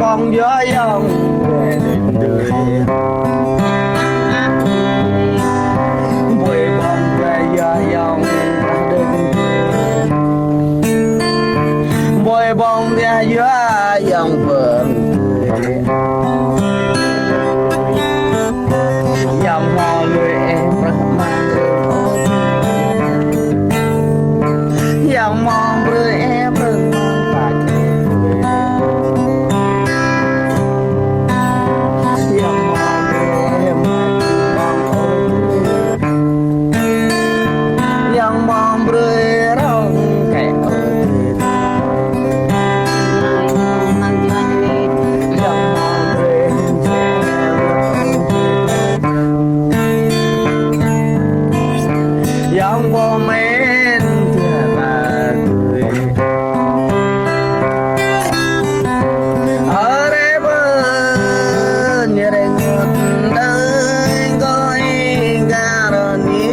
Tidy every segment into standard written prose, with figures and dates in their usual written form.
bong gió dòng về đến đời vui bong về gió dòng ra đến đời vui bong về gió dòng vườn dòng hoa người em rất mang dòng mong người em rất mang yang mong berong kayak yang momen tiada are bernyeringut dari koi garoni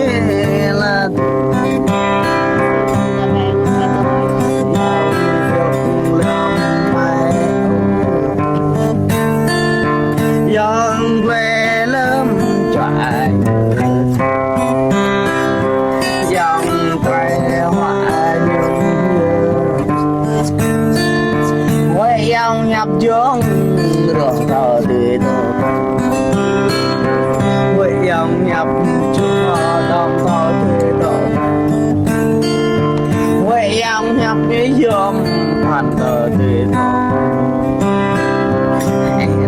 yang quê lâm trại yang quê hoa quê yang nhập dương rồi thờ đi quê yang nhập chưa đồng thờ đi quê yang nhập cái dương thành thờ đi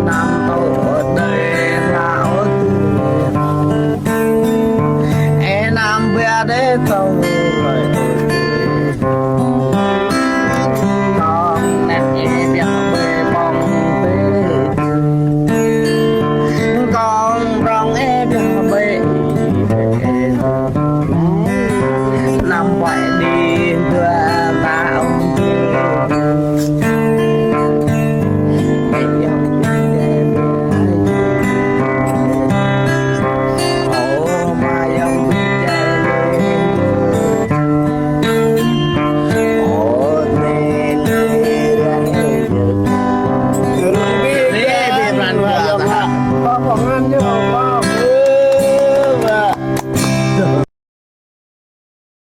năm tôi đây là em nam về để tôi lời con nét nhẹ nhàng về bóng con rong em về nằm vậy đi